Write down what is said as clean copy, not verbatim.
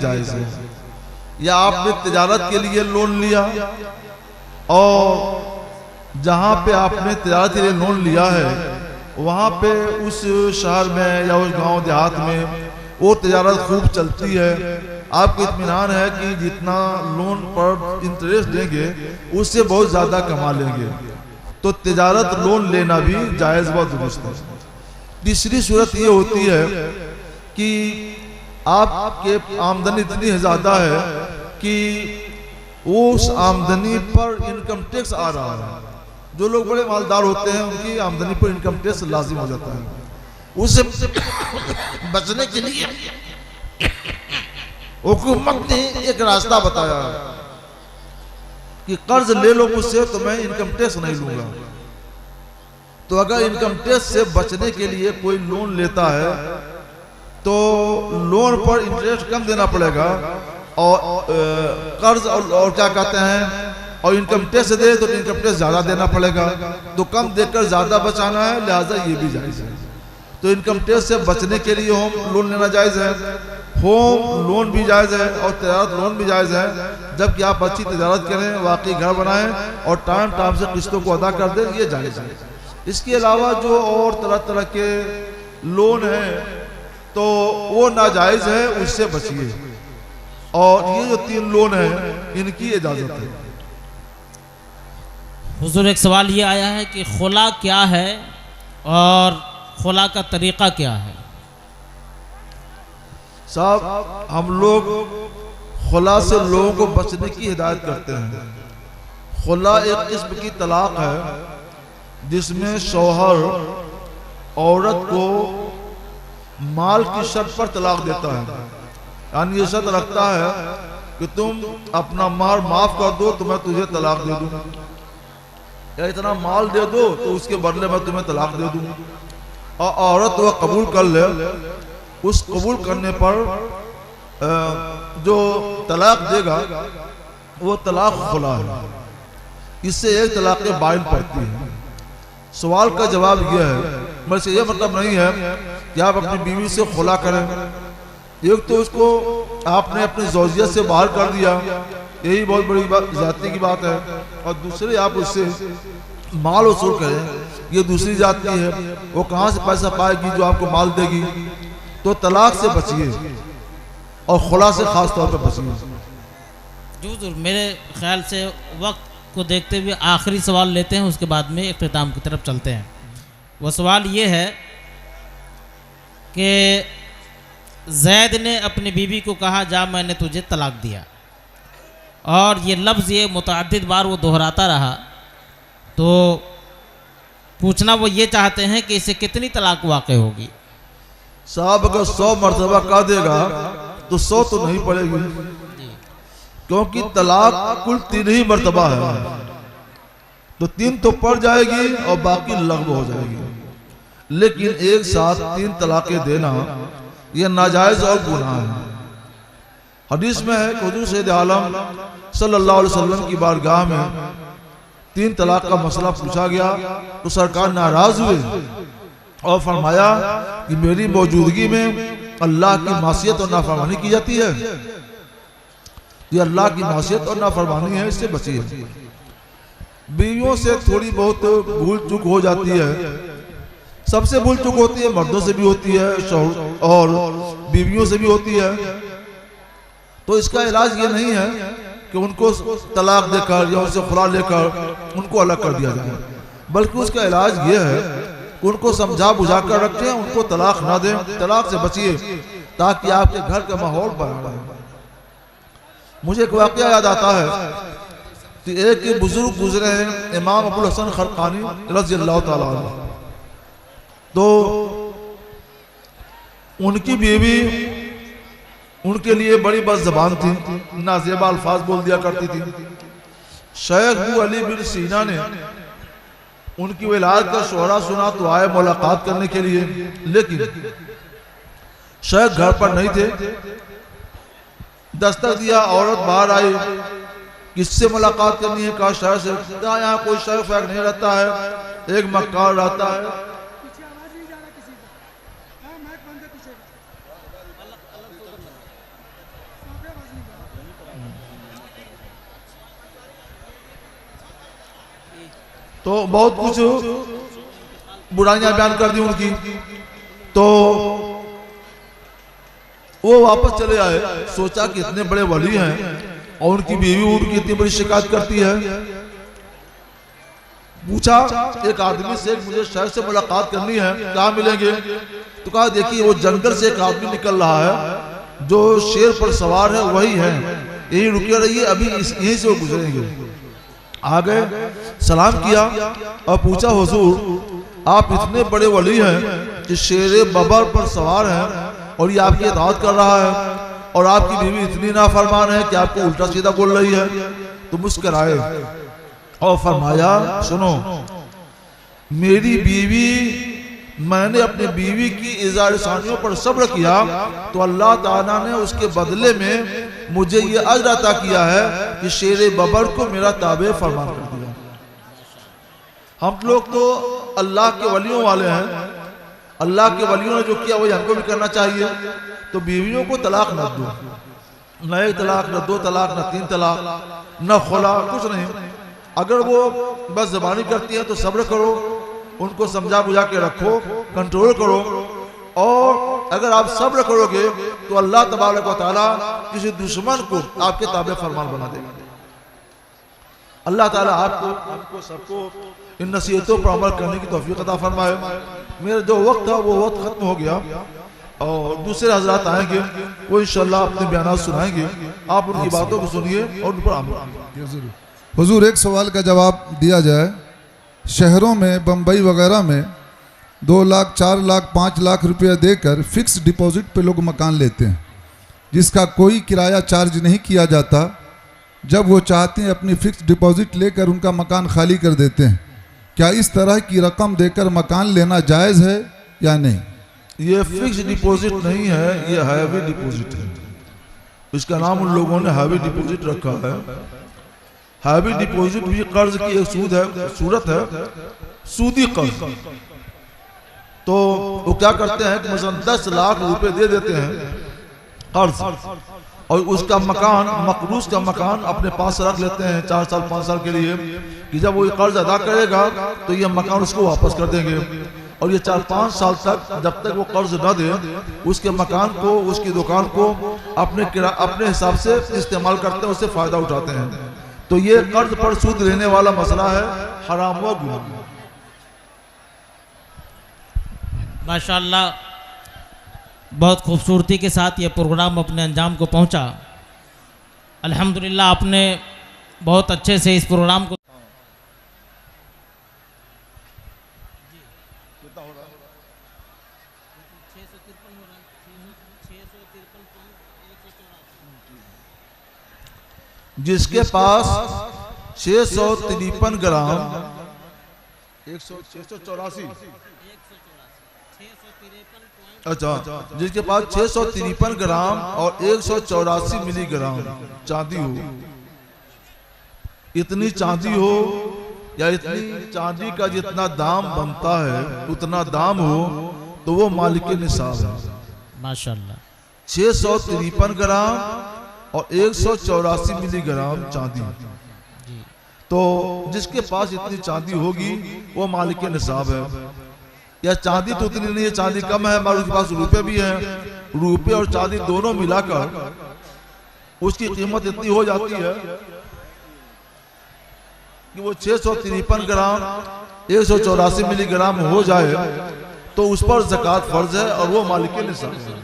جائز ہے. یا آپ نے تجارت کے لیے لون لیا اور جہاں پہ آپ نے تجارت کے لیے لون لیا ہے وہاں پہ اس شہر میں یا اس گاؤں دیہات میں وہ تجارت خوب چلتی ہے, آپ کو اطمینان ہے کہ جتنا لون پر انٹریسٹ دیں گے اس سے بہت زیادہ کما لیں گے, تو تجارت لون لینا بھی جائز و درست ہے. تیسری صورت یہ ہوتی ہے کہ آپ کے آمدنی اتنی زیادہ ہے کہ اس آمدنی پر انکم ٹیکس آ رہا ہے. جو لوگ بڑے مالدار ہوتے ہیں ان کی آمدنی پر انکم ٹیکس لازم ہو جاتا ہے. اس سے بچنے کے لیے حکومت نے ایک راستہ بتایا کہ قرض لے لو مجھ سے تو میں انکم ٹیکس نہیں لوں گا. تو اگر انکم ٹیکس سے بچنے کے لیے کوئی لون لیتا ہے تو لون پر انٹریسٹ کم دینا پڑے گا اور قرض اور کیا کہتے ہیں اور انکم ٹیکس دے تو انکم ٹیکس زیادہ دینا پڑے گا, تو کم دے کر زیادہ بچانا ہے, لہذا یہ بھی جائز ہے. تو انکم ٹیکس سے بچنے کے لیے ہوم لون لینا جائز ہے, ہوم لون بھی جائز ہے اور تجارت لون بھی جائز ہے, جبکہ آپ اچھی تجارت کریں, واقعی گھر بنائیں اور ٹائم سے قسطوں کو ادا کر دیں, یہ جائز ہے. اس کے علاوہ جو اور طرح طرح کے لون ہیں تو وہ ناجائز ہے, اس سے بچیے. اور یہ جو 3 لون ہیں ان کی اجازت ہے. حضور ایک سوال یہ آیا ہے کہ خلا کیا ہے اور خلا کا طریقہ کیا ہے؟ صاحب ہم لوگ خلا سے لوگوں کو بچنے کی ہدایت کرتے ہیں. خلا ایک قسم کی طلاق ہے جس میں شوہر عورت کو مال کی شرط پر طلاق دیتا ہے, یعنی یہ شرط رکھتا ہے کہ تم اپنا مال معاف کر دو تو میں تجھے طلاق دے دوں, یا اتنا مال دے دو تو اس کے بدلے میں تمہیں طلاق دے دوں. اور عورت وہ قبول کر لے, اس قبول کرنے پر جو طلاق دے گا وہ طلاق خلا ہے. اس سے ایک طلاق بائن پڑتی ہے. سوال کا جواب یہ ہے, میں سے یہ مطلب نہیں ہے کہ آپ اپنی بیوی سے خلا کریں. ایک تو اس کو آپ نے اپنی زوجیت سے باہر کر دیا, یہی بہت بڑی زیادتی کی بات ہے, اور دوسرے آپ اس سے مال وصول کریں, یہ دوسری زیادتی ہے. وہ کہاں سے پیسہ پائے گی جو آپ کو مال دے گی؟ تو طلاق سے بچیے اور خلا سے خاص طور پر بچیے. جو حضور میرے خیال سے وقت کو دیکھتے ہوئے آخری سوال لیتے ہیں, اس کے بعد میں اختتام کی طرف چلتے ہیں. وہ سوال یہ ہے کہ زید نے اپنی بیوی کو کہا جا میں نے تجھے طلاق دیا, اور یہ لفظ یہ متعدد بار وہ دہراتا رہا, تو پوچھنا وہ یہ چاہتے ہیں کہ اسے کتنی طلاق واقع ہوگی؟ صاحب اگر 100 مرتبہ کہہ دے گا تو 100 تو نہیں پڑے گی, کیونکہ طلاق کل 3 ہی مرتبہ ہے, تو 3 تو پڑ جائے گی اور باقی لغو ہو جائے گی. لیکن ایک ساتھ 3 طلاقیں دینا یہ ناجائز اور گناہ ہے. حدیث میں ہے کہ حضور سید عالم صلی اللہ علیہ وسلم کی بارگاہ میں 3 طلاق کا مسئلہ پوچھا گیا تو سرکار ناراض ہوئے اور فرمایا کہ میری موجودگی میں اللہ کی معصیت اور نافرمانی کی جاتی ہے, یہ اللہ کی معصیت اور نافرمانی ہے, اس سے بچیے. بیویوں سے تھوڑی بہت بھول چک ہو جاتی ہے, سب سے بھول چک ہوتی ہے, مردوں سے بھی ہوتی ہے اور بیویوں سے بھی ہوتی ہے. تو اس کا علاج یہ نہیں ہے کہ ان کو طلاق دے کر یا ان سے خلا لے کر ان کو الگ کر دیا جائے, بلکہ اس کا علاج یہ ہے کہ ان کو سمجھا بجھا کر رکھیں, ان کو طلاق نہ دیں, طلاق سے بچیے تاکہ آپ کے گھر کا ماحول بنا رہے. مجھے ایک واقعہ یاد آتا ہے کہ ایک بزرگ گزرے ہیں امام ابو الحسن خرقانی رضی اللہ تعالیٰ عنہ, تو ان کی بیوی ان کے لیے بڑی بد زبان تھی, نازیبا الفاظ بول دیا کرتی تھی. شیخ ابو علی بن سینا نے ان کی ولادت کا شہرا سنا تو آئے ملاقات کرنے کے لیے, لیکن شیخ گھر پر نہیں تھے. دستک دیا, عورت باہر آئی, کس سے ملاقات کرنی ہے؟ کہا شیخ سے. یہاں کوئی شیخ فیق نہیں رہتا ہے, ایک مکار رہتا ہے. تو بہت کچھ برائیاں بیان کر دی ان کی. تو وہ واپس چلے آئے. سوچا کہ اتنے بڑے ولی ہیں اور ان کی بیوی ان کی اتنی بڑی شکایت کرتی ہے. پوچھا ایک آدمی سے مجھے شہر سے ملاقات کرنی ہے, کہاں ملیں گے؟ تو کہا دیکھیے وہ جنگل سے ایک آدمی نکل رہا ہے جو شیر پر سوار ہے, وہی ہے, یہی رکے رہیے, ابھی یہیں سے وہ گزریں گے. آگئے, سلام کیا اور پوچھا حضور آپ اتنے بڑے ولی ہیں کہ شیر ببر پر سوار ہیں اور یہ آپ کی اطاعت کر رہا ہے اور آپ کی بیوی اتنی نافرمان ہے کہ آپ کو الٹا سیدھا بول رہی ہے. تو مسکرائے اور فرمایا سنو, میری بیوی, میں نے اپنی بیوی کی اظہار ثانیوں پر صبر کیا تو اللہ تعالیٰ نے اس کے بدلے میں مجھے یہ اجر عطا کیا ہے کہ شیر ببر کو میرا تابع فرمان کر دیا. ہم لوگ تو اللہ کے ولیوں والے ہیں, اللہ کے ولیوں نے جو کیا وہ ہم کو بھی کرنا چاہیے. تو بیویوں کو طلاق نہ دو, نہ ایک طلاق, نہ دو طلاق, نہ تین طلاق, نہ خلا, کچھ نہیں. اگر وہ بس زبانی کرتی ہیں تو صبر کرو, ان کو سمجھا بجھا کے رکھو, کنٹرول کرو. اور اگر آپ صبر کرو گے تو اللہ تبارک و تعالیٰ کسی دشمن کو آپ کے تابع فرمان بنا دے گا. اللہ تعالیٰ آپ کو سب کو ان نصیحتوں پر عمل کرنے کی توفیق عطا فرمائے. میرا جو وقت تھا وہ وقت ختم ہو گیا اور دوسرے حضرات آئیں گے, وہ انشاءاللہ اپنے بیانات سنائیں گے. آپ ان کی باتوں کو سنیے اور ان پر عمل کیجیے. حضور ایک سوال کا جواب دیا جائے. شہروں میں بمبئی وغیرہ میں 2 لاکھ 4 لاکھ 5 لاکھ روپیہ دے کر فکس ڈپوزٹ پہ لوگ مکان لیتے ہیں جس کا کوئی کرایہ چارج نہیں کیا جاتا. جب وہ چاہتے ہیں اپنی فکس ڈپوزٹ لے کر ان کا مکان خالی کر دیتے ہیں. کیا اس طرح کی رقم دے کر مکان لینا جائز ہے یا نہیں؟ یہ فکس ڈپوزٹ نہیں ہے, یہ ہیوی ڈپوزٹ ہے. اس کا نام ان لوگوں نے ہیوی ڈپوزٹ رکھا ہے. ہیوی ڈپوزٹ بھی قرض کی ایک صورت ہے, سودی قرض. تو وہ کیا کرتے ہیں کہ مثلا 10 لاکھ روپے دے دیتے ہیں قرض, اور اس کا مکان, مقروض کا مکان اپنے پاس رکھ لیتے ہیں 4 سال 5 سال کے لیے کہ جب وہ قرض ادا کرے گا تو یہ مکان اس کو واپس کر دیں گے. اور یہ 4-5 سال تک جب تک وہ قرض نہ دے اس کے مکان کو, اس کی دکان کو اپنے حساب سے استعمال کرتے ہیں, اس سے فائدہ اٹھاتے ہیں. تو یہ قرض پر سود لینے والا مسئلہ ہے, حرام و گناہ. ماشاءاللہ بہت خوبصورتی کے ساتھ یہ پروگرام اپنے انجام کو پہنچا. الحمدللہ آپ نے بہت اچھے سے اس پروگرام کو جس کے پاس 653 گرام 684 اچھا, جس کے پاس 653 گرام اور 184 ملی گرام چاندی ہو, اتنی چاندی ہو یا اتنی چاندی کا جتنا دام بنتا ہے اتنا دام ہو تو وہ مالک نصاب ہے. ماشاءاللہ 653 گرام اور 184 ملی گرام چاندی. تو جس کے پاس اتنی چاندی ہوگی وہ مالک نصاب ہے. یا چاندی تو اتنی نہیں ہے, چاندی کم ہے, ہمارے پاس روپے بھی ہیں, روپے اور چاندی دونوں ملا کر اس کی قیمت اتنی ہو جاتی ہے کہ وہ 653 گرام 184 ملی گرام ہو جائے تو اس پر زکوٰۃ فرض ہے اور وہ مالک نصاب ہے.